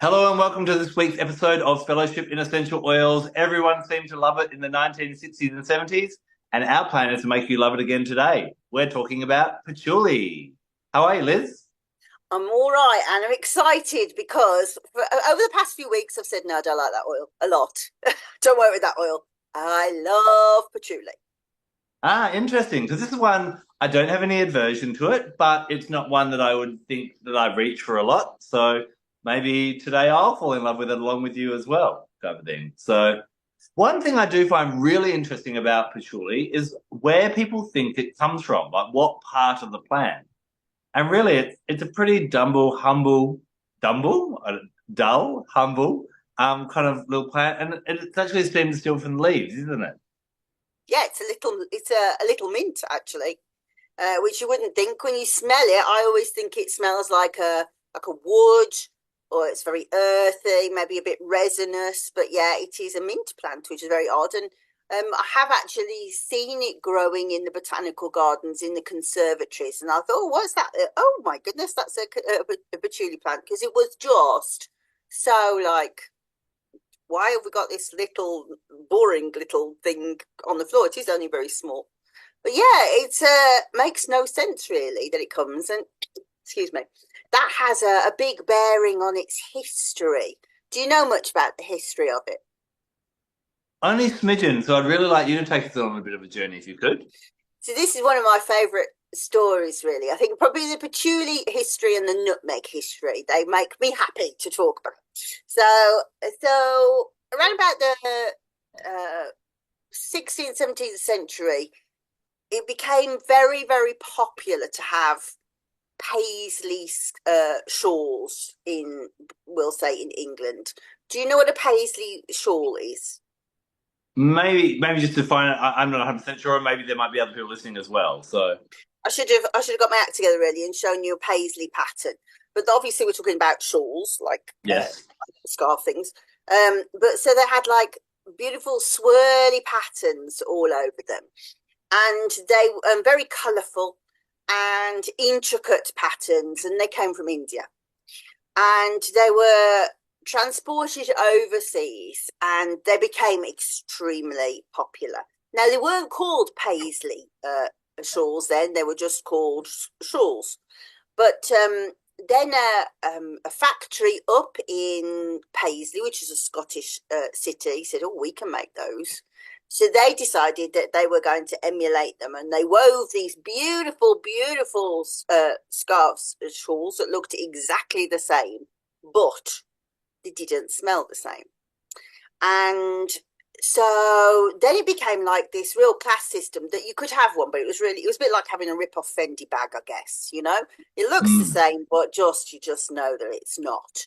Hello and welcome to this week's episode of Fellowship in Essential Oils. Everyone seemed to love it in the 1960s and 70s, and our plan is to make you love it again today. We're talking about patchouli. How are you, Liz? I'm all right, and I'm excited because over the past few weeks I've said no, I don't like that oil a lot. Don't work with that oil. I love patchouli. Interesting, because this is one I don't have any aversion to it, but it's not one that I would think that I reach for a lot. So maybe today I'll fall in love with it along with you as well, type of thing. So one thing I do find really interesting about patchouli is where people think it comes from, like what part of the plant. And really, it's a pretty dull, humble, kind of little plant, and it's actually stemmed still from the leaves, isn't it? Yeah, it's a little mint actually, which you wouldn't think when you smell it. I always think it smells like a wood, or it's very earthy, maybe a bit resinous. But yeah, it is a mint plant, which is very odd. And I have actually seen it growing in the botanical gardens in the conservatories, and I thought, oh, what's that? Oh my goodness, that's a patchouli plant, because it was just so like, why have we got this little boring little thing on the floor? It is only very small. But yeah, it makes no sense really that it comes, and excuse me, that has a big bearing on its history. Do you know much about the history of it? Only smidgen, so I'd really like you to take us on a bit of a journey if you could. So this is one of my favourite stories, really. I think probably the patchouli history and the nutmeg history, they make me happy to talk about. So around about the 16th, 17th century, it became very, very popular to have paisley shawls in, we'll say, in England. Do you know what a paisley shawl is? Maybe just to find it, I'm not 100% sure, and maybe there might be other people listening as well. So, I should have got my act together really and shown you a paisley pattern. But obviously we're talking about shawls, like yes. scarf things. But so they had like beautiful swirly patterns all over them, and they were very colourful and intricate patterns, and they came from India, and they were transported overseas, and they became extremely popular. Now they weren't called paisley shawls then; they were just called shawls. But then a factory up in Paisley, which is a Scottish city, said, "Oh, we can make those." So they decided that they were going to emulate them, and they wove these beautiful, beautiful scarves, shawls that looked exactly the same, but they didn't smell the same. And so then it became like this real class system that you could have one, but it was a bit like having a rip-off Fendi bag, I guess, you know? It looks the Mm. same, but you just know that it's not.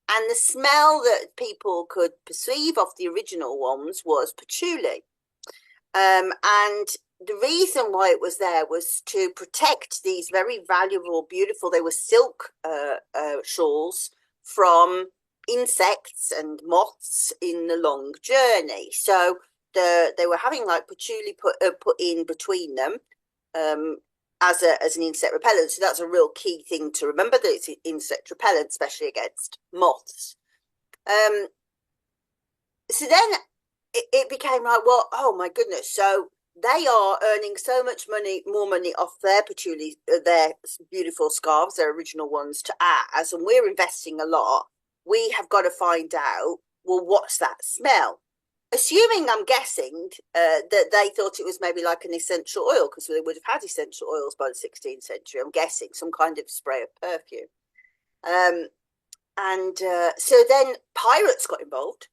And the smell that people could perceive of the original ones was patchouli. And the reason why it was there was to protect these very valuable, beautiful, they were silk shawls from insects and moths in the long journey. So they were having like patchouli put in between them, as an insect repellent. So that's a real key thing to remember, that it's an insect repellent, especially against moths. Um, so then it became like, well, oh my goodness. So they are earning so much money, more money off their patchouli, their beautiful scarves, their original ones, to ours, and we're investing a lot. We have got to find out, well, what's that smell? Assuming, I'm guessing, that they thought it was maybe like an essential oil, because they would have had essential oils by the 16th century. I'm guessing some kind of spray of perfume. Um, and so then pirates got involved,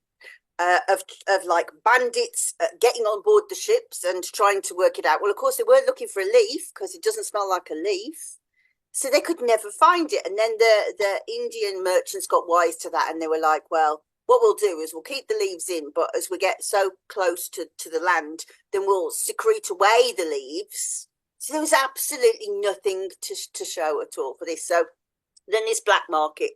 of like bandits getting on board the ships and trying to work it out. Well, of course, they weren't looking for a leaf because it doesn't smell like a leaf. So they could never find it. And then the Indian merchants got wise to that, and they were like, well, what we'll do is we'll keep the leaves in, but as we get so close to the land, then we'll secrete away the leaves. So there was absolutely nothing to show at all for this. So then this black market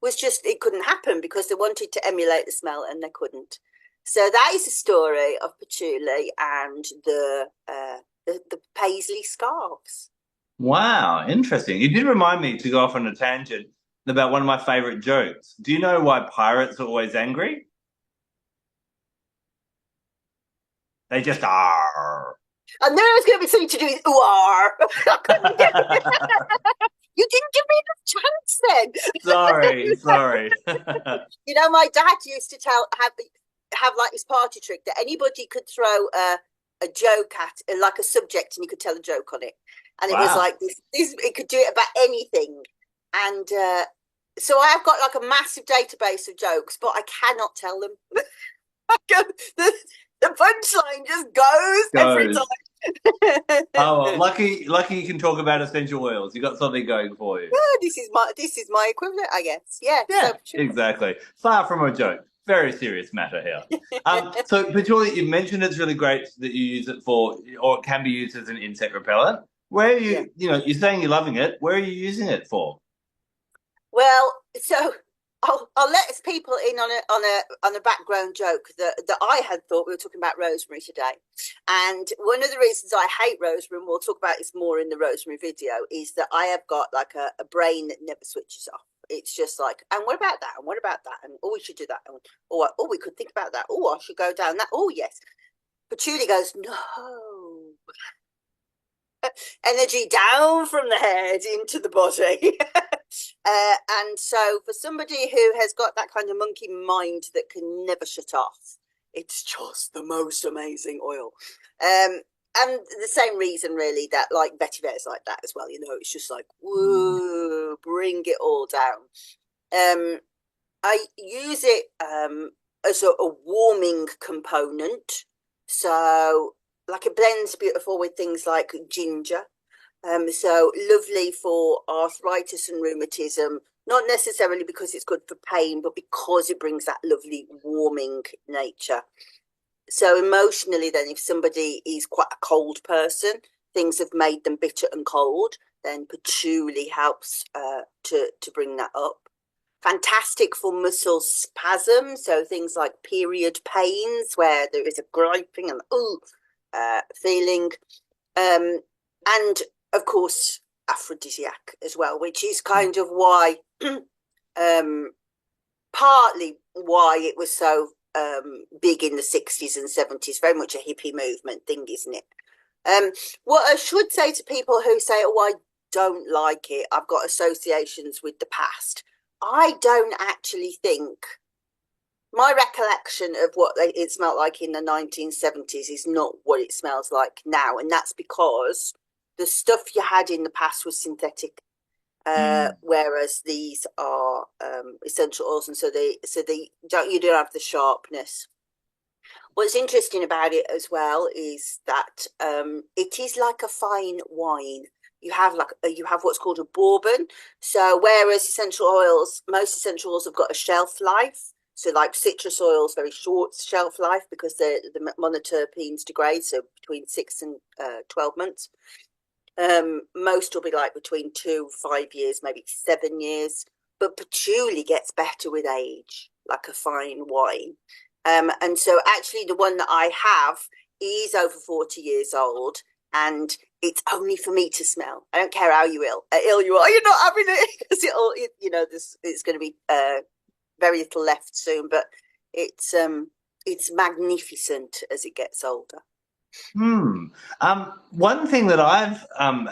was just, it couldn't happen because they wanted to emulate the smell and they couldn't. So that is the story of patchouli and the paisley scarves. Wow, interesting. You did remind me to go off on a tangent. about one of my favorite jokes. Do you know why pirates are always angry? They just are. I knew it was going to be something to do with ooh. I couldn't get it. You didn't give me enough chance Sorry, then. sorry. You know, my dad used to have like this party trick that anybody could throw a joke at, like a subject, and you could tell a joke on it. And it was Wow. like this it could do it about anything. And so I have got like a massive database of jokes, but I cannot tell them. the, the punchline just goes every Goes. time. Oh, well, lucky you can talk about essential oils. You got something going for you. This is my equivalent, I guess. Yeah, Yeah, so sure. exactly. Far from a joke. Very serious matter here. So, Patchouli, you mentioned it's really great that you use it for, or it can be used as an insect repellent. Where are Yeah. you're saying you're loving it. Where are you using it for? Well, so I'll let people in on a background joke that I had thought we were talking about rosemary today, and one of the reasons I hate rosemary, and we'll talk about this more in the rosemary video, is that I have got like a brain that never switches off. It's just like, and what about that? And what about that? And oh, we should do that. And, oh, we could think about that. Oh, I should go down that. Oh, yes. Patchouli goes, no. Energy down from the head into the body. And so for somebody who has got that kind of monkey mind that can never shut off, it's just the most amazing oil. And the same reason really that like vetiver's like that as well, you know, it's just like, whoa, bring it all down. I use it as a warming component. So like it blends beautiful with things like ginger. So lovely for arthritis and rheumatism, not necessarily because it's good for pain, but because it brings that lovely warming nature. So emotionally then, if somebody is quite a cold person, things have made them bitter and cold, then patchouli helps to bring that up. Fantastic for muscle spasm, so things like period pains where there is a griping and feeling. And of course, aphrodisiac as well, which is kind of why, partly why it was so big in the 60s and 70s, very much a hippie movement thing, isn't it? What I should say to people who say, oh, I don't like it, I've got associations with the past. I don't actually think, my recollection of what it smelled like in the 1970s is not what it smells like now. And that's because the stuff you had in the past was synthetic, whereas these are essential oils, and so you don't have the sharpness. What's interesting about it as well is that it is like a fine wine. You have what's called a bourbon. So whereas most essential oils have got a shelf life. So like citrus oils, very short shelf life because the monoterpenes degrade, so between 6 and 12 months. Most will be like between 5 years, maybe 7 years. But patchouli gets better with age, like a fine wine. And so actually the one that I have is over 40 years old, and it's only for me to smell. I don't care how ill you are. You're not having it because it's going to be very little left soon, but it's magnificent as it gets older. One thing that I've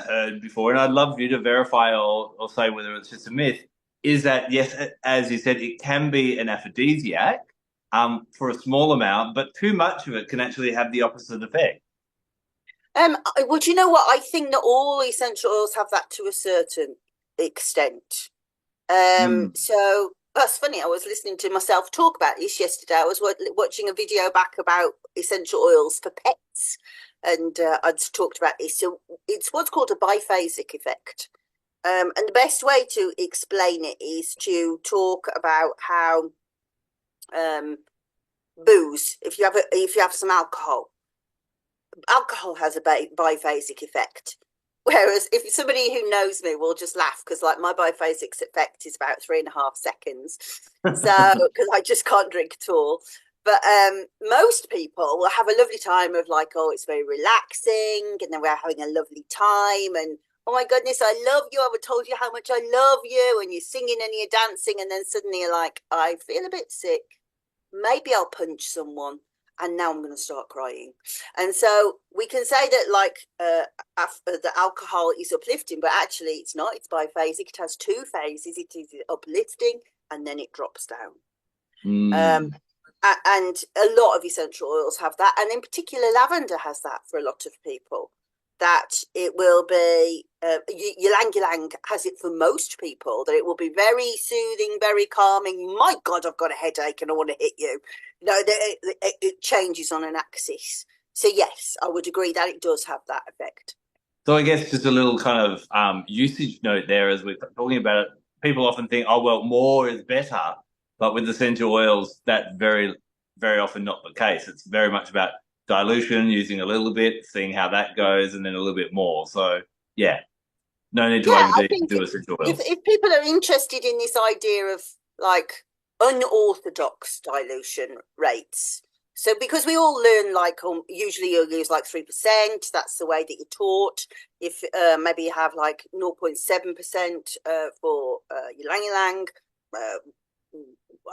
heard before, and I'd love you to verify or say whether it's just a myth, is that yes, as you said, it can be an aphrodisiac for a small amount, but too much of it can actually have the opposite effect. Well, do you know what? I think that all essential oils have that to a certain extent. So that's funny. I was listening to myself talk about this yesterday. I was watching a video back about essential oils for pets, and I'd talked about this. So it's what's called a biphasic effect. And the best way to explain it is to talk about how booze, if you have some alcohol has a biphasic effect. Whereas if somebody who knows me will just laugh because like my biphasic effect is about 3.5 seconds. So because I just can't drink at all. But most people will have a lovely time of like, oh, it's very relaxing, and then we're having a lovely time, and oh my goodness, I love you. I told you how much I love you. And you're singing and you're dancing. And then suddenly you're like, I feel a bit sick. Maybe I'll punch someone. And now I'm going to start crying. And so we can say that like the alcohol is uplifting, but actually it's not. It's biphasic. It has two phases. It is uplifting and then it drops down. Mm. And a lot of essential oils have that. And in particular, lavender has that for a lot of people. That it will be, ylang ylang has it for most people, that it will be very soothing, very calming. My God, I've got a headache and I want to hit you. No, it changes on an axis. So yes, I would agree that it does have that effect. So I guess just a little kind of usage note there as we're talking about it. People often think, oh, well, more is better. But with essential oils, that's very often not the case. It's very much about dilution, using a little bit, seeing how that goes, and then a little bit more. So, yeah, no need to Yeah, I overdo think essential if, oils. if people are interested in this idea of like unorthodox dilution rates, so because we all learn like usually you'll use like 3%, that's the way that you're taught. If maybe you have like 0.7% for ylang ylang, I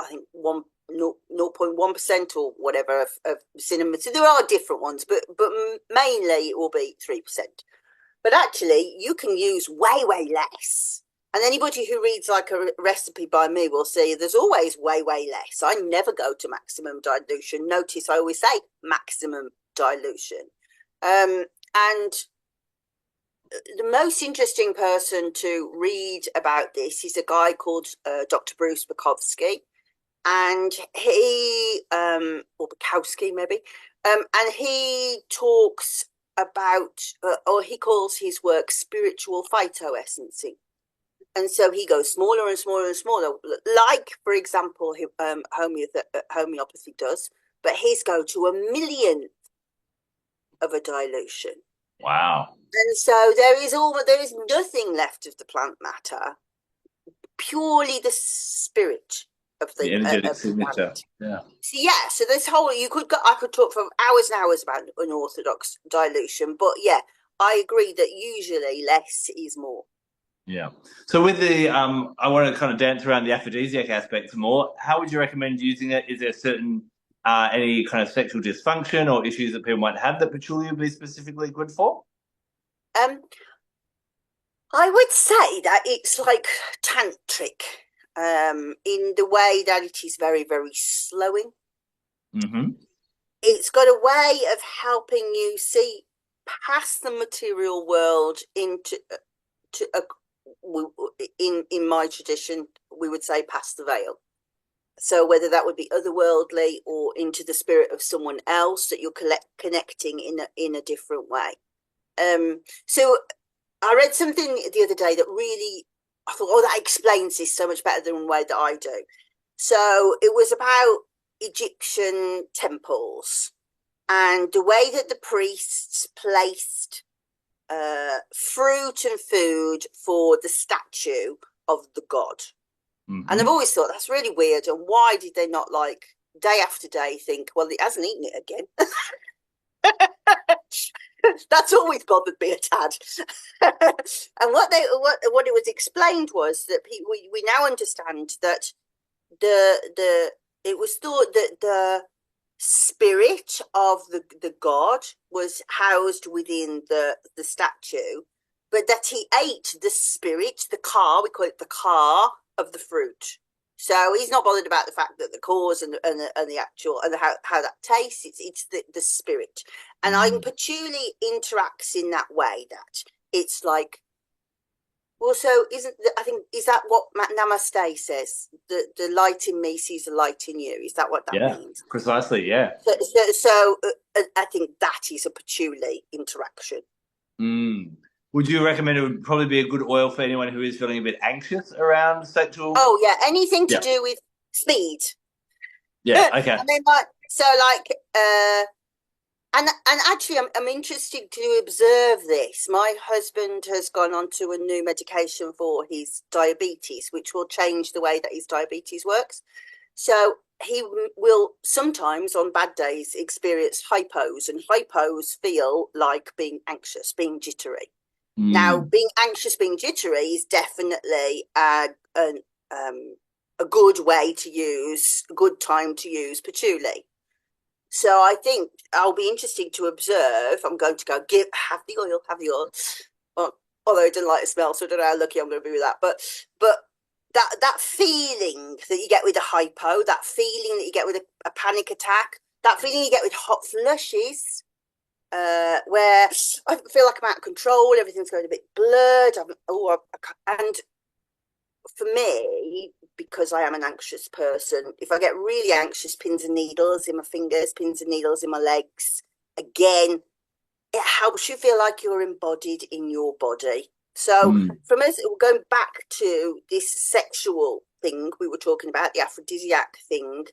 think 0.1% or whatever of cinnamon. So there are different ones, but mainly it will be 3%. But actually, you can use way less. And anybody who reads like a recipe by me will see there's always way less. I never go to maximum dilution. Notice I always say maximum dilution. And the most interesting person to read about this is a guy called Dr. Bruce Bukowski. And he, or Bukowski maybe, and he talks about, or he calls his work spiritual phytoessencing. And so he goes smaller and smaller and smaller, like, for example, homeopathy does, but his go to 1/1,000,000th of a dilution. Wow. And so there is nothing left of the plant matter, purely the spirit of The the energetic of the signature. plant. Yeah. So yeah, so this whole I could talk for hours and hours about unorthodox dilution, but yeah, I agree that usually less is more. Yeah. So with the I want to kind of dance around the aphrodisiac aspects more. How would you recommend using it? Is there certain any kind of sexual dysfunction or issues that people might have that patchouli would be specifically good for? Um, I would say that it's like tantric, in the way that it is very slowing. Mm-hmm. It's got a way of helping you see past the material world into to a, in my tradition we would say past the veil. So whether that would be otherworldly or into the spirit of someone else that you're connecting in a different way. So I read something the other day that really, I thought, oh, that explains this so much better than the way that I do. So it was about Egyptian temples and the way that the priests placed fruit and food for the statue of the god. Mm-hmm. And I've always thought that's really weird. And why did they not like day after day think, well, it hasn't eaten it again? That's always bothered me a tad. And what it was explained was that we now understand that it was thought that the spirit of the god was housed within the statue, but that he ate the spirit, the car, we call it the car of the fruit. So he's not bothered about the fact that the cause and the actual and how that tastes. It's the spirit. And I think patchouli interacts in that way, that it's like, well, so I think, is that what Namaste says? The light in me sees the light in you. Is that what that means? Precisely, yeah. So I think that is a patchouli interaction. Would you recommend it would probably be a good oil for anyone who is feeling a bit anxious around sexual? Oh yeah, anything to do with speed. Yeah, okay. And then and actually I'm interested to observe this. My husband has gone on to a new medication for his diabetes, which will change the way that his diabetes works. So he will sometimes on bad days experience hypos, and hypos feel like being anxious, being jittery. Now, Mm. being anxious, being jittery is definitely a good way to use, a good time to use patchouli. So I think I'll be interesting to observe. I'm going to go have the oil, have the oil. Well, although I don't like the smell, so I don't know how lucky I'm going to be with that. But that feeling that you get with a hypo, that feeling that you get with a panic attack, that feeling you get with hot flushes, where I feel like I'm out of control, everything's going a bit blurred. And for me, because I am an anxious person, if I get really anxious, pins and needles in my fingers, pins and needles in my legs, again, it helps you feel like you're embodied in your body. So, Mm. from us, going back to this sexual thing we were talking about, the aphrodisiac thing,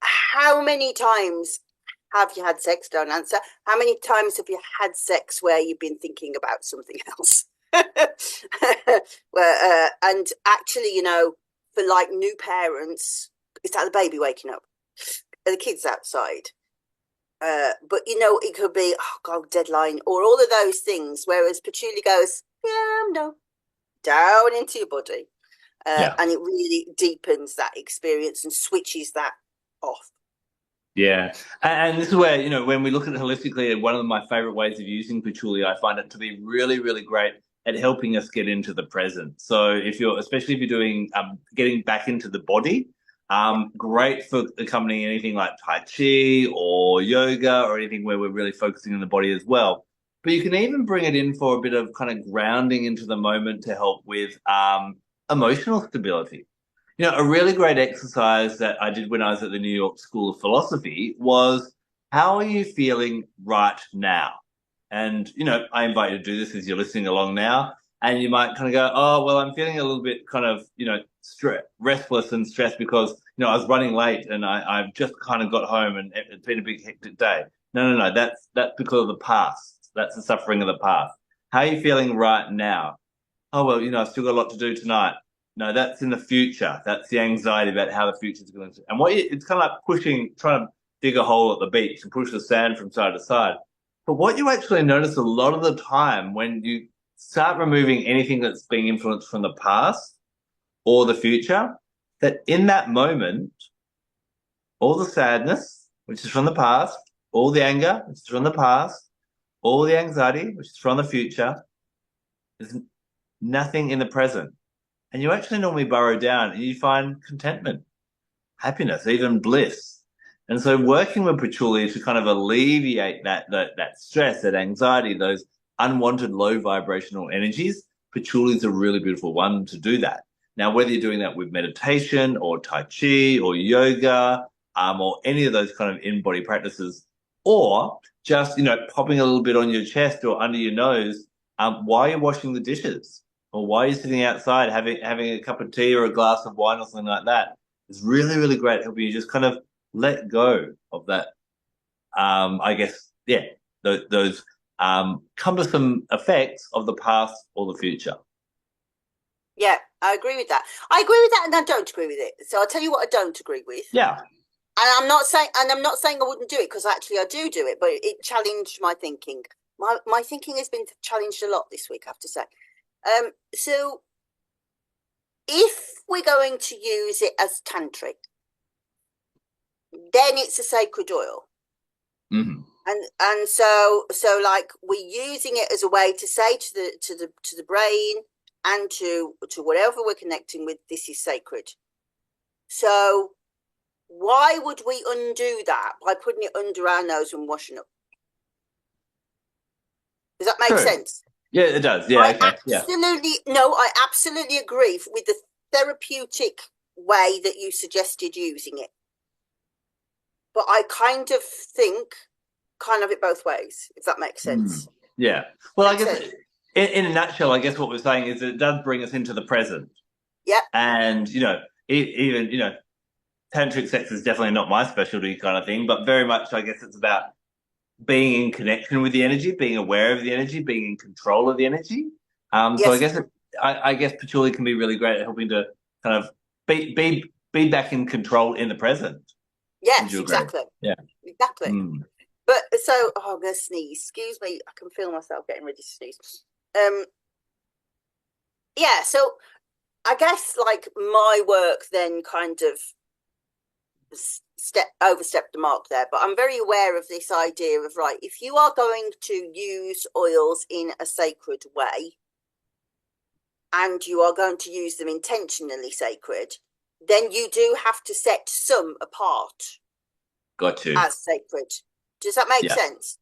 how many times have you had sex? Don't answer. How many times have you had sex where you've been thinking about something else? And actually, for like new parents, it's like the baby waking up, the kids outside. But it could be, oh god, deadline, or all of those things. Whereas patchouli goes, yeah, no, down into your body, Yeah. and it really deepens that experience and switches that off. Yeah. And this is where, when we look at it holistically, one of my favorite ways of using patchouli, I find it to be really, really great at helping us get into the present. So especially if you're doing, getting back into the body, Yeah, great for accompanying anything like Tai Chi or yoga or anything where we're really focusing on the body as well. But you can even bring it in for a bit of kind of grounding into the moment to help with emotional stability. A really great exercise that I did when I was at the New York School of Philosophy was, how are you feeling right now? And, I invite you to do this as you're listening along now. And you might kind of go, oh, well, I'm feeling a little bit kind of, restless and stressed because, I was running late and I've just kind of got home and it's been a big hectic day. No. That's because of the past. That's the suffering of the past. How are you feeling right now? Oh, well, I've still got a lot to do tonight. No, that's in the future. That's the anxiety about how the future is going to. And it's kind of like trying to dig a hole at the beach and push the sand from side to side. But what you actually notice a lot of the time when you start removing anything that's being influenced from the past or the future, that in that moment, all the sadness, which is from the past, all the anger, which is from the past, all the anxiety, which is from the future, there's nothing in the present. And you actually normally burrow down and you find contentment, happiness, even bliss. And so working with patchouli to kind of alleviate that stress, that anxiety, those unwanted low vibrational energies, patchouli is a really beautiful one to do that. Now, whether you're doing that with meditation or Tai Chi or yoga, or any of those kind of in-body practices, or just, popping a little bit on your chest or under your nose, while you're washing the dishes or while you're sitting outside having a cup of tea or a glass of wine or something like that, is really, really great helping you just kind of let go of that. I guess, yeah, those cumbersome effects of the past or the future. yeah, I agree with that. I agree with that, and I don't agree with it. So I'll tell you what I don't agree with. Yeah. And I'm not saying I wouldn't do it, because actually I do it, but it challenged my thinking. My thinking has been challenged a lot this week, I have to say. So if we're going to use it as tantric, then it's a sacred oil. Mm-hmm. And so like we're using it as a way to say to the brain and to whatever we're connecting with, this is sacred. So why would we undo that by putting it under our nose and washing up? Does that make True. sense? Yeah, it does. Yeah, okay. Yeah. I absolutely agree with the therapeutic way that you suggested using it. But I kind of think kind of it both ways, if that makes sense. Yeah. Well, I Makes guess sense. in a nutshell, I guess what we're saying is that it does bring us into the present. Yeah. And, even, tantric sex is definitely not my specialty kind of thing, but very much, I guess it's about being in connection with the energy, being aware of the energy, being in control of the energy. So I Yes. guess I guess patchouli can be really great at helping to kind of be back in control in the present. Would Yes, you agree? exactly. Yeah. Exactly. Mm. But so, oh, I'm gonna sneeze. Excuse me. I can feel myself getting ready to sneeze. Yeah. So I guess like my work then kind of overstepped the mark there, but I'm very aware of this idea of, right, if you are going to use oils in a sacred way and you are going to use them intentionally sacred, then you do have to set some apart Got to. as sacred. Does that make Yeah. sense?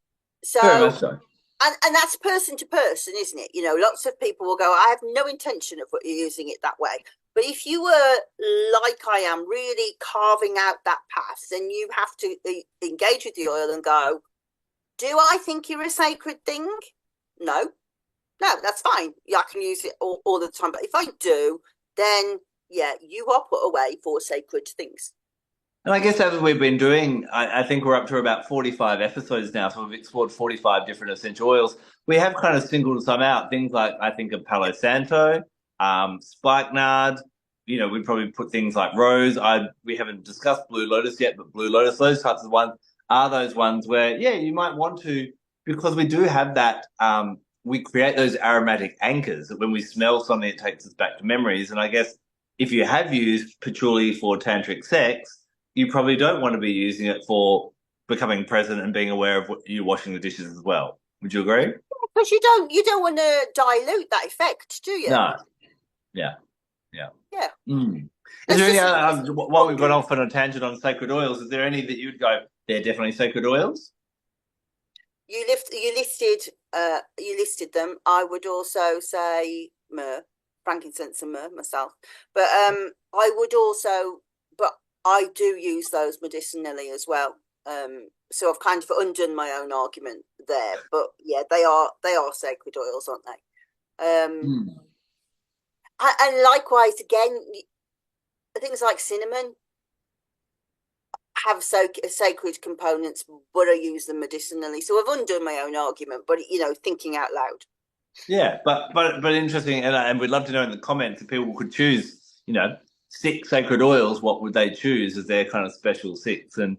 Very So much so. and that's person to person, isn't it? You know, lots of people will go, I have no intention of using it that way. But if you were like I am, really carving out that path, then you have to engage with the oil and go, do I think you're a sacred thing? No. No, that's fine. Yeah, I can use it all the time. But if I do, then yeah, you are put away for sacred things. And I guess as we've been doing, I think we're up to about 45 episodes now. So we've explored 45 different essential oils. We have kind of singled some out. Things like, I think of Palo Santo, spikenard. You know, we probably put things like rose. We haven't discussed blue lotus yet, but blue lotus, those types of ones are those ones where, yeah, you might want to, because we do have that, we create those aromatic anchors that when we smell something, it takes us back to memories. And I guess if you have used patchouli for tantric sex, you probably don't want to be using it for becoming present and being aware of you washing the dishes as well. Would you agree? Because you don't want to dilute that effect, do you? No. Yeah. Yeah. Yeah. Mm. Is It's there any just other, while we've gone off on a tangent on sacred oils, is there any that you'd go, they're definitely sacred oils? you listed them. I would also say myrrh, frankincense and myrrh myself. But I would also, but I do use those medicinally as well. So I've kind of undone my own argument there. But yeah, they are sacred oils, aren't they? Mm. And likewise, again, things like cinnamon have sacred components, but I use them medicinally. So I've undone my own argument, but you know, thinking out loud. Yeah, but interesting, and we'd love to know in the comments if people could choose, you know, six sacred oils, what would they choose as their kind of special six? And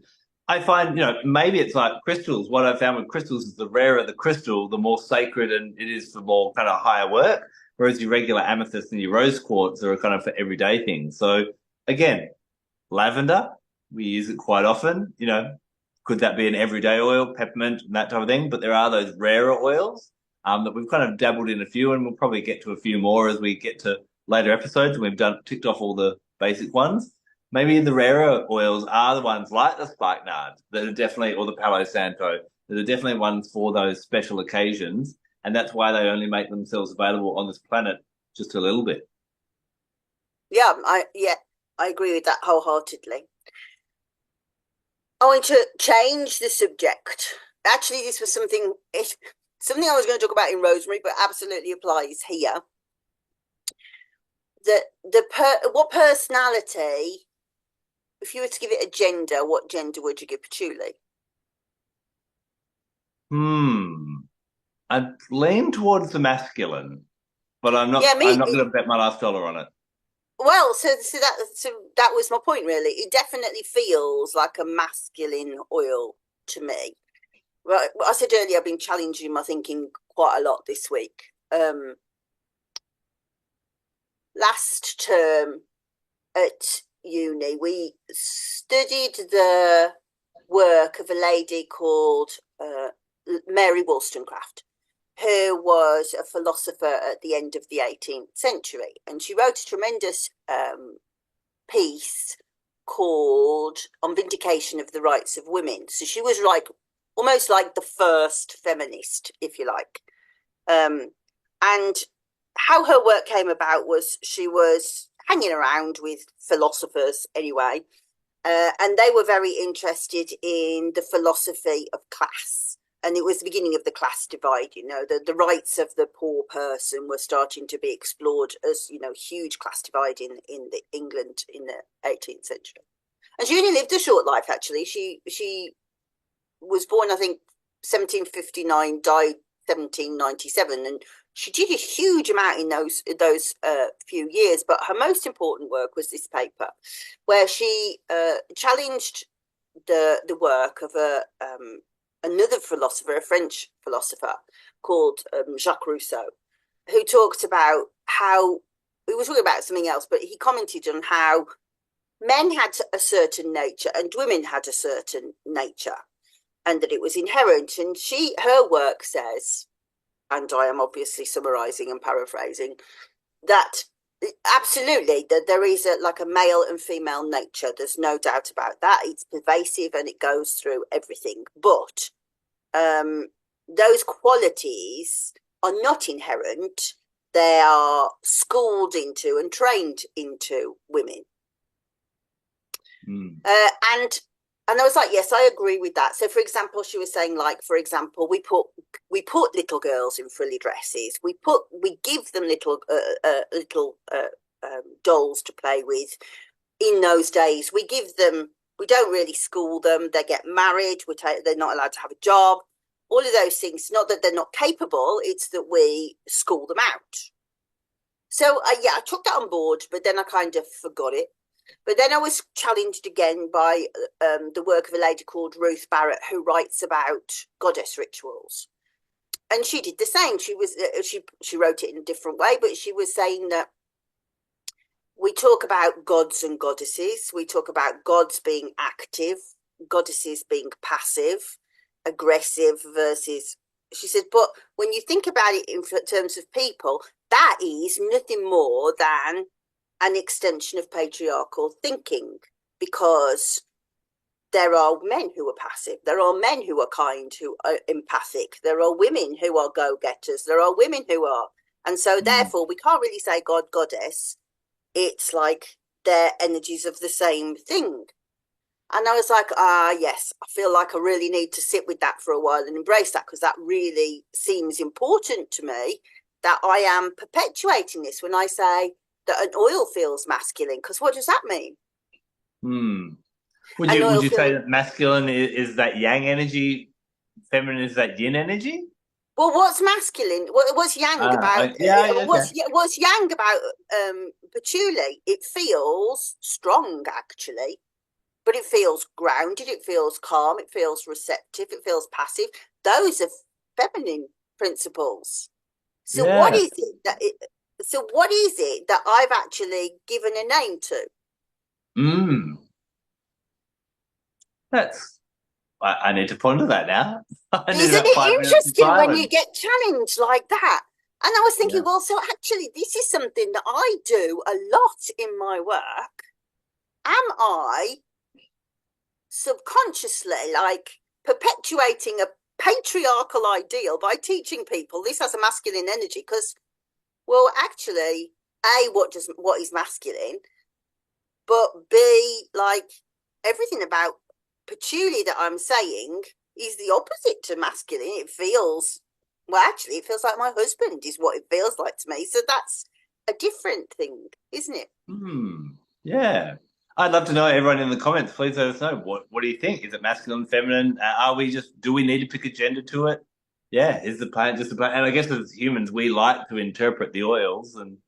I find, you know, maybe it's like crystals. What I found with crystals is the rarer the crystal, the more sacred and it is for more kind of higher work. Whereas your regular amethyst and your rose quartz are kind of for everyday things. So again, lavender, we use it quite often. You know, could that be an everyday oil, peppermint, and that type of thing? But there are those rarer oils that we've kind of dabbled in a few, and we'll probably get to a few more as we get to later episodes. And we've ticked off all the basic ones. Maybe the rarer oils are the ones like the spikenard that are definitely, or the Palo Santo, that are definitely ones for those special occasions. And that's why they only make themselves available on this planet just a little bit. Yeah, I agree with that wholeheartedly. I want to change the subject. Actually, this was something I was going to talk about in rosemary, but absolutely applies here. What personality, if you were to give it a gender, what gender would you give patchouli? I'd lean towards the masculine, but I'm not. Yeah, I'm not going to bet my last dollar on it. Well, so that was my point, really. It definitely feels like a masculine oil to me. Well, I said earlier, I've been challenging my thinking quite a lot this week. Last term at uni, we studied the work of a lady called Mary Wollstonecraft, who was a philosopher at the end of the 18th century. And she wrote a tremendous piece called On Vindication of the Rights of Women. So she was like almost like the first feminist, if you like. And how her work came about was she was hanging around with philosophers anyway, and they were very interested in the philosophy of class. And it was the beginning of the class divide, you know, the rights of the poor person were starting to be explored as, you know, huge class divide in England in the 18th century. And she only lived a short life, actually. She was born, I think, 1759, died 1797, and she did a huge amount in those few years. But her most important work was this paper, where she challenged the work of another philosopher, a French philosopher called Jacques Rousseau, who talked about how, he was talking about something else, but he commented on how men had a certain nature and women had a certain nature, and that it was inherent. And her work says, and I am obviously summarizing and paraphrasing, that absolutely that there is like a male and female nature. There's no doubt about that. It's pervasive and it goes through everything. But those qualities are not inherent. They are schooled into and trained into women. And I was like, yes, I agree with that. So, for example, she was saying, like, for example, we put little girls in frilly dresses. We give them little dolls to play with. In those days, we don't really school them. They get married. They're not allowed to have a job. All of those things. Not that they're not capable. It's that we school them out. So, I took that on board, but then I kind of forgot it. But then I was challenged again by the work of a lady called Ruth Barrett, who writes about goddess rituals. And she did the same. She wrote it in a different way, but she was saying that we talk about gods and goddesses. We talk about gods being active, goddesses being passive, aggressive versus, she said, but when you think about it in terms of people, that is nothing more than an extension of patriarchal thinking, because there are men who are passive, there are men who are kind, who are empathic, there are women who are go-getters, there are women who are, and so therefore we can't really say god, goddess. It's like they're energies of the same thing. And I was like, yes, I feel like I really need to sit with that for a while and embrace that, because that really seems important to me, that I am perpetuating this when I say that an oil feels masculine, because what does that mean? Would you say that masculine is that yang energy, feminine is that yin energy? Well, what's masculine? What's yang about? What's yang about patchouli? It feels strong, actually, but it feels grounded. It feels calm. It feels receptive. It feels passive. Those are feminine principles. So what is it that? What is it that I've actually given a name to? I need to ponder that now. Isn't it interesting when you get challenged like that? And I was thinking, well, so actually this is something that I do a lot in my work. Am I subconsciously like perpetuating a patriarchal ideal by teaching people this has a masculine energy? Because, well, actually, A, what is masculine? But B, like, everything about patchouli that I'm saying is the opposite to masculine. It feels, well, actually, it feels like my husband is what it feels like to me. So that's a different thing, isn't it? Yeah. I'd love to know, everyone in the comments, please let us know. What do you think? Is it masculine, feminine? Do we need to pick a gender to it? Yeah, is the plant just a plant? And I guess as humans, we like to interpret the oils and,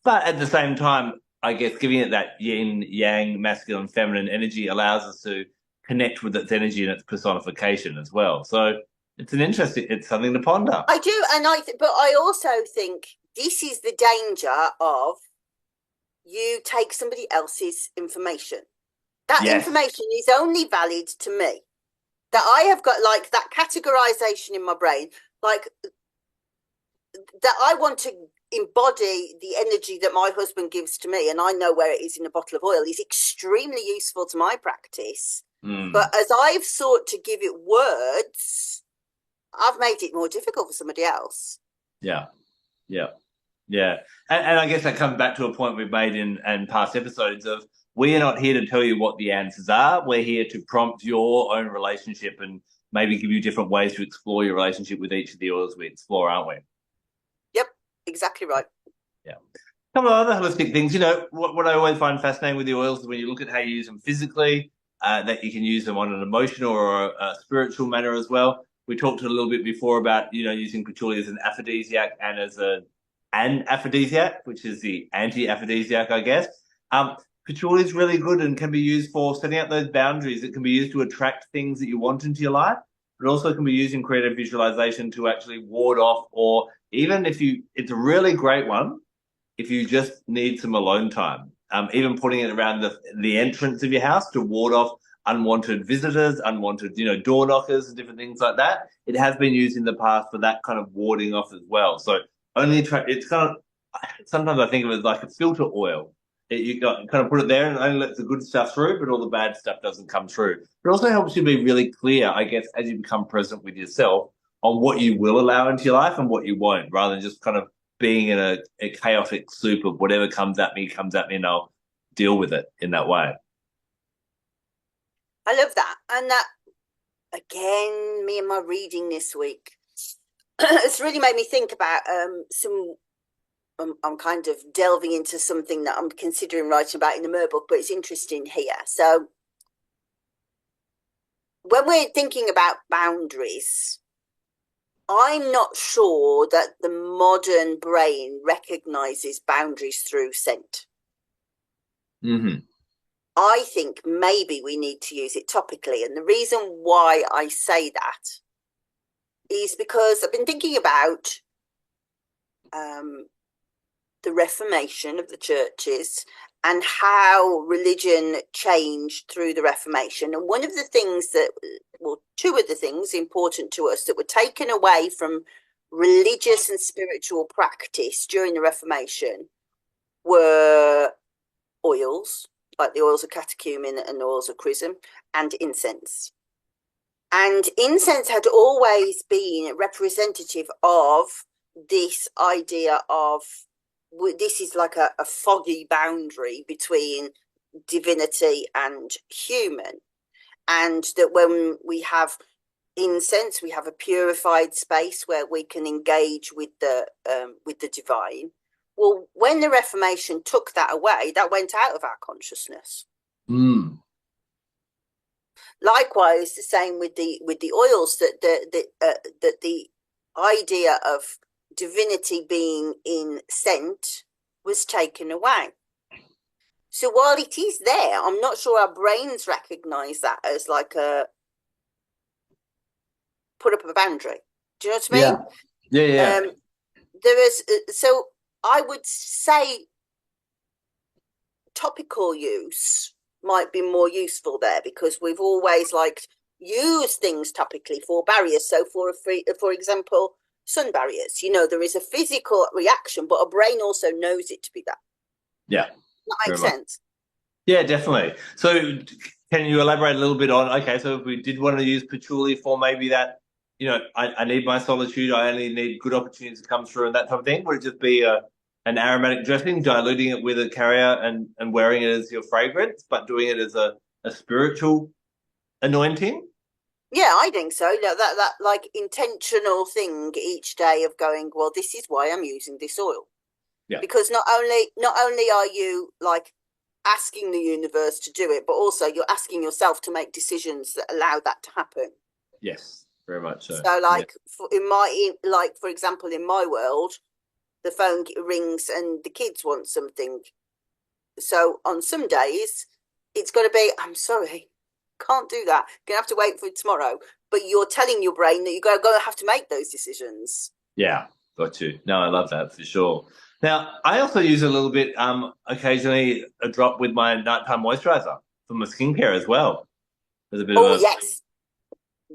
but at the same time, I guess giving it that yin, yang, masculine, feminine energy allows us to connect with its energy and its personification as well. So it's something to ponder. I do, but I also think this is the danger of you take somebody else's information. That information is only valid to me. That I have got like that categorization in my brain, like that I want to embody the energy that my husband gives to me, and I know where it is in a bottle of oil, is extremely useful to my practice. But as I've sought to give it words, I've made it more difficult for somebody else. Yeah. And I guess that comes back to a point we've made in past episodes of, we are not here to tell you what the answers are. We're here to prompt your own relationship and maybe give you different ways to explore your relationship with each of the oils we explore, aren't we? Yep, exactly right. Yeah. A couple of other holistic things. What I always find fascinating with the oils is when you look at how you use them physically, that you can use them on an emotional or a spiritual manner as well. We talked a little bit before about, using patchouli as an aphrodisiac and as an aphrodisiac, which is the anti-aphrodisiac, I guess. patchouli is really good and can be used for setting up those boundaries. It can be used to attract things that you want into your life. It also can be used in creative visualization to actually ward off, or even if you, it's a really great one if you just need some alone time. Even putting it around the entrance of your house to ward off unwanted visitors, unwanted, door knockers and different things like that. It has been used in the past for that kind of warding off as well. So it's kind of, sometimes I think of it as like a filter oil. You got kind of put it there and only lets the good stuff through, but all the bad stuff doesn't come through. It also helps you be really clear, I guess, as you become present with yourself on what you will allow into your life and what you won't, rather than just kind of being in a chaotic soup of whatever comes at me, and I'll deal with it in that way. I love that. And that, again, me and my reading this week, it's really made me think about I'm kind of delving into something that I'm considering writing about in the Mer book, but it's interesting here. So when we're thinking about boundaries, I'm not sure that the modern brain recognizes boundaries through scent. Mm-hmm. I think maybe we need to use it topically. And the reason why I say that is because I've been thinking about the Reformation of the churches and how religion changed through the Reformation. And one of the things that, well, two of the things important to us that were taken away from religious and spiritual practice during the Reformation were oils, like the oils of catechumen and the oils of chrism, and incense. And incense had always been representative of this idea of, this is like a foggy boundary between divinity and human, and that when we have incense, we have a purified space where we can engage with the divine. Well, when the Reformation took that away, that went out of our consciousness. Mm. Likewise, the same with the oils, that the idea of divinity being in scent was taken away. So while it is there, I'm not sure our brains recognize that as like a put up a boundary. Do you know what I mean? Yeah. There is, so I would say topical use might be more useful there, because we've always used things topically for barriers. So for example, sun barriers, there is a physical reaction, but our brain also knows it to be that. Yeah. That makes sense. Yeah, definitely. So can you elaborate a little bit on, okay, so if we did want to use patchouli for maybe that, I need my solitude, I only need good opportunities to come through and that type of thing, would it just be an aromatic dressing, diluting it with a carrier and wearing it as your fragrance, but doing it as a spiritual anointing? Yeah, I think so. That like intentional thing each day of going, well, this is why I'm using this oil. Yeah. Because not only are you like asking the universe to do it, but also you're asking yourself to make decisions that allow that to happen. Yes, very much so. So for example, in my world, the phone rings and the kids want something. So on some days, it's got to be, I'm sorry, can't do that. Gonna have to wait for tomorrow. But you're telling your brain that you're going to have to make those decisions. Yeah, got you. No, I love that for sure. Now, I also use a little bit, occasionally a drop with my nighttime moisturizer for my skincare as well. There's a bit of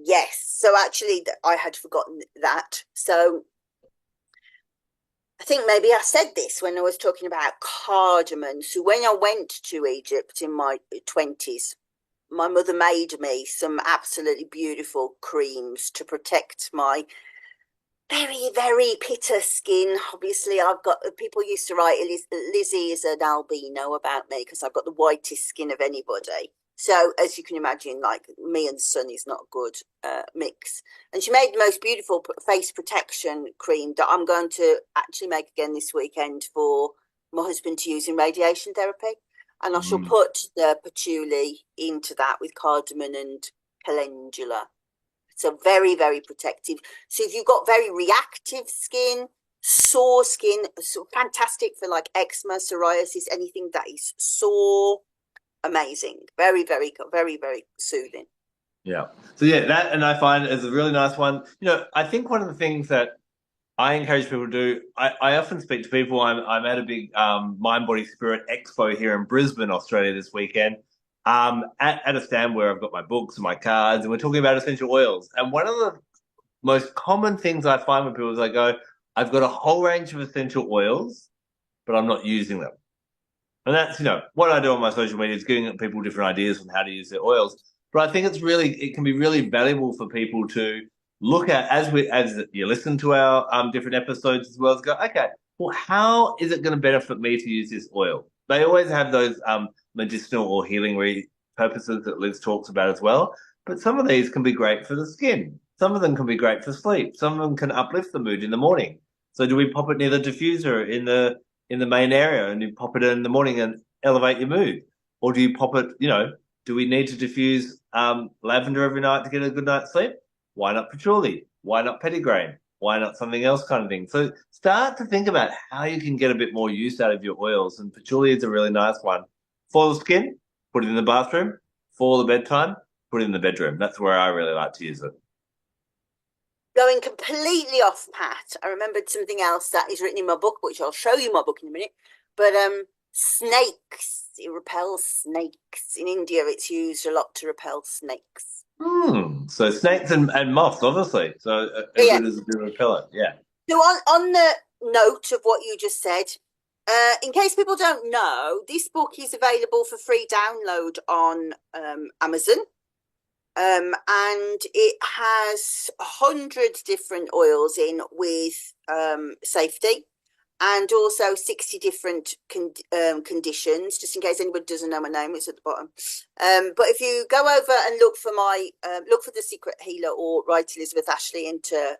yes. So actually, I had forgotten that. So I think maybe I said this when I was talking about cardamom. So when I went to Egypt in my 20s, my mother made me some absolutely beautiful creams to protect my very, very pitta skin. Obviously, I've got, people used to write Lizzie is an albino about me because I've got the whitest skin of anybody. So as you can imagine, like me and Sun is not a good mix. And she made the most beautiful face protection cream that I'm going to actually make again this weekend for my husband to use in radiation therapy. And I shall put the patchouli into that with cardamom and calendula. So very, very protective. So if you've got very reactive skin, sore skin, so fantastic for like eczema, psoriasis, anything that is sore. amazing. Very, very, very, very soothing. Yeah. So yeah, that and I find is a really nice one. I think one of the things that I encourage people to do. I often speak to people. I'm at a big Mind Body Spirit Expo here in Brisbane, Australia this weekend. At a stand where I've got my books and my cards, and we're talking about essential oils. And one of the most common things I find with people is I go, I've got a whole range of essential oils, but I'm not using them. And that's, what I do on my social media is giving people different ideas on how to use their oils. But I think it can be really valuable for people to look at as you listen to our different episodes as well as go, okay, well, how is it going to benefit me to use this oil? They always have those medicinal or healing purposes that Liz talks about as well. But some of these can be great for the skin. Some of them can be great for sleep. Some of them can uplift the mood in the morning. So do we pop it near the diffuser in the main area and you pop it in the morning and elevate your mood? Or do you pop it, do we need to diffuse lavender every night to get a good night's sleep? Why not patchouli? Why not petitgrain? Why not something else kind of thing? So start to think about how you can get a bit more use out of your oils. And patchouli is a really nice one. For the skin, put it in the bathroom. For the bedtime, put it in the bedroom. That's where I really like to use it. Going completely off, Pat, I remembered something else that is written in my book, which I'll show you my book in a minute. But snakes, it repels snakes. In India, it's used a lot to repel snakes. So snakes and moths, obviously. So Yeah. good as a bit of repellent. Yeah. So on the note of what you just said, in case people don't know, this book is available for free download on Amazon. And it has 100 different oils in with safety, and also 60 different conditions, just in case anybody doesn't know my name, it's at the bottom. But if you go over and look for The Secret Healer or write Elizabeth Ashley into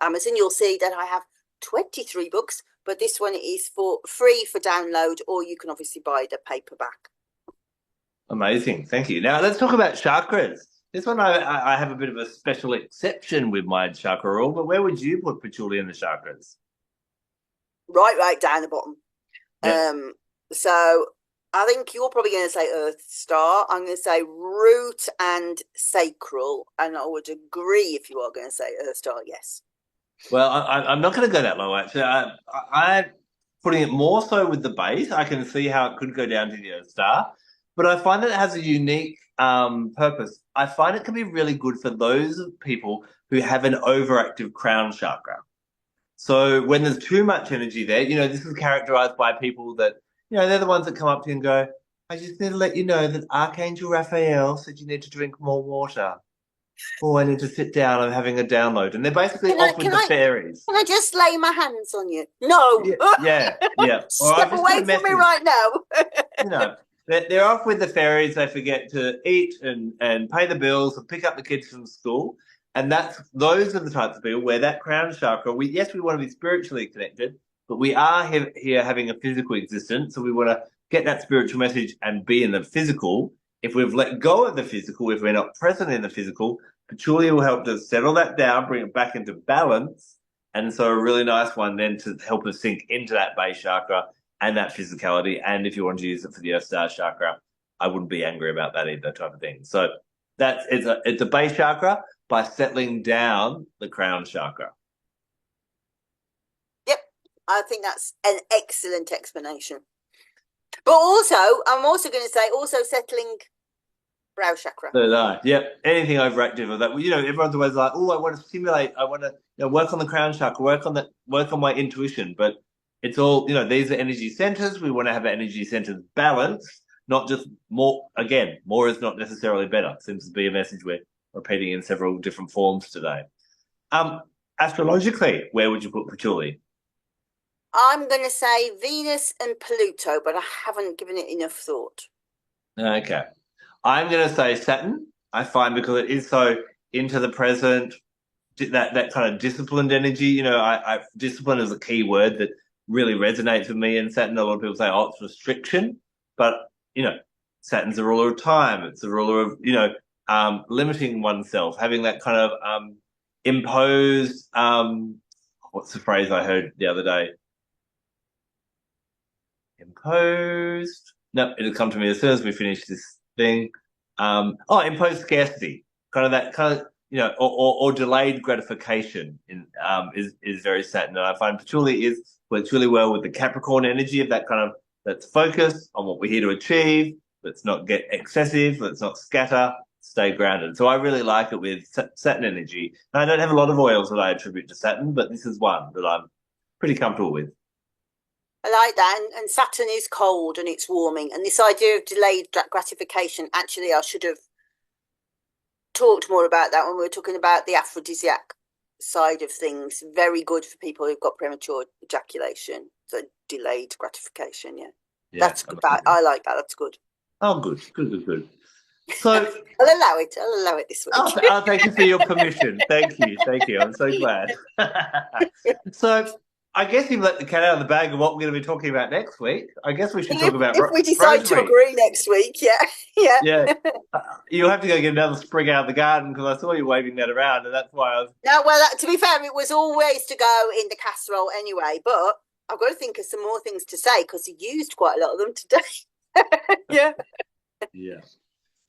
Amazon, you'll see that I have 23 books, but this one is for free for download, or you can obviously buy the paperback. Amazing. Thank you. Now let's talk about chakras. This one, I have a bit of a special exception with my chakra rule, but where would you put patchouli in the chakras? Right down the bottom. Yep. So I think you're probably going to say Earth Star. I'm going to say root and sacral, and I would agree if you are going to say Earth Star, yes. Well, I'm not going to go that low, actually. I'm putting it more so with the base. I can see how it could go down to the Earth Star, but I find that it has a unique purpose. I find it can be really good for those people who have an overactive crown chakra. So when there's too much energy there, this is characterized by people that, they're the ones that come up to you and go, I just need to let you know that Archangel Raphael said you need to drink more water. Oh, I need to sit down. I'm having a download. And they're basically off with the fairies. Can I just lay my hands on you? No. Yeah. Step away from me right now. They're off with the fairies. They forget to eat and pay the bills and pick up the kids from school. And those are the types of people where that crown chakra, we want to be spiritually connected, but we are here having a physical existence. So we want to get that spiritual message and be in the physical. If we've let go of the physical, if we're not present in the physical, patchouli will help to settle that down, bring it back into balance. And so a really nice one then to help us sink into that base chakra and that physicality. And if you want to use it for the Earth Star chakra, I wouldn't be angry about that either, type of thing. So it's a base chakra by settling down the crown chakra. Yep, I think that's an excellent explanation. But also, I'm also going to say, settling brow chakra. Yep, anything overactive of that. Everyone's always like, oh, I want to stimulate, I want to work on the crown chakra, work on my intuition. But it's all, these are energy centers. We want to have energy centers balanced, not just more. Again, more is not necessarily better. Seems to be a message we're repeating in several different forms today. Astrologically, where would you put patchouli? I'm going to say Venus and Pluto, but I haven't given it enough thought. Okay. I'm going to say Saturn. I find because it is so into the present, that kind of disciplined energy. Discipline is a key word that really resonates with me. And Saturn, a lot of people say, oh, it's restriction. But, Saturn's a ruler of time. It's a ruler of, limiting oneself, having that kind of imposed, what's the phrase I heard the other day? Imposed No, it'll come to me as soon as we finish this thing. Imposed scarcity, kind of that kind of, or delayed gratification is very Saturn, and I find Patchouli works really well with the Capricorn energy of that kind of, let's focus on what we're here to achieve. Let's not get excessive. Let's not scatter. Stay grounded. So I really like it with Saturn energy. And I don't have a lot of oils that I attribute to Saturn, but this is one that I'm pretty comfortable with. I like that. And Saturn is cold and it's warming. And this idea of delayed gratification, actually, I should have talked more about that when we were talking about the aphrodisiac side of things. Very good for people who've got premature ejaculation. So delayed gratification, yeah. That's good. I like that. That's good. Oh, good. So I'll allow it this week. Thank you for your permission. Thank you. I'm so glad. So I guess you've let the cat out of the bag of what we're going to be talking about next week. I guess we should talk about if we decide to agree next week. Yeah. You'll have to go get another sprig out of the garden because I saw you waving that around, and that's why I was. No, well, to be fair, it was always to go in the casserole anyway. But I've got to think of some more things to say because you used quite a lot of them today. Yeah.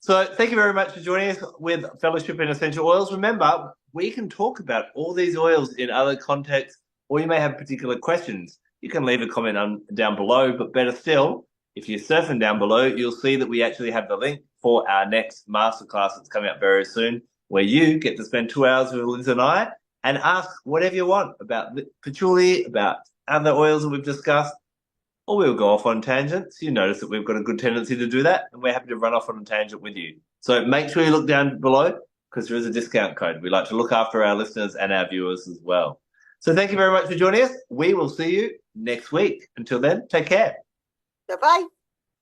So thank you very much for joining us with Fellowship in Essential Oils. Remember, we can talk about all these oils in other contexts, or you may have particular questions. You can leave a comment down below, but better still, if you're surfing down below, you'll see that we actually have the link for our next masterclass that's coming up very soon, where you get to spend 2 hours with Liz and I and ask whatever you want about patchouli, about other oils that we've discussed, or we'll go off on tangents. You notice that we've got a good tendency to do that, and we're happy to run off on a tangent with you. So make sure you look down below because there is a discount code. We like to look after our listeners and our viewers as well. So thank you very much for joining us. We will see you next week. Until then, take care. Bye-bye.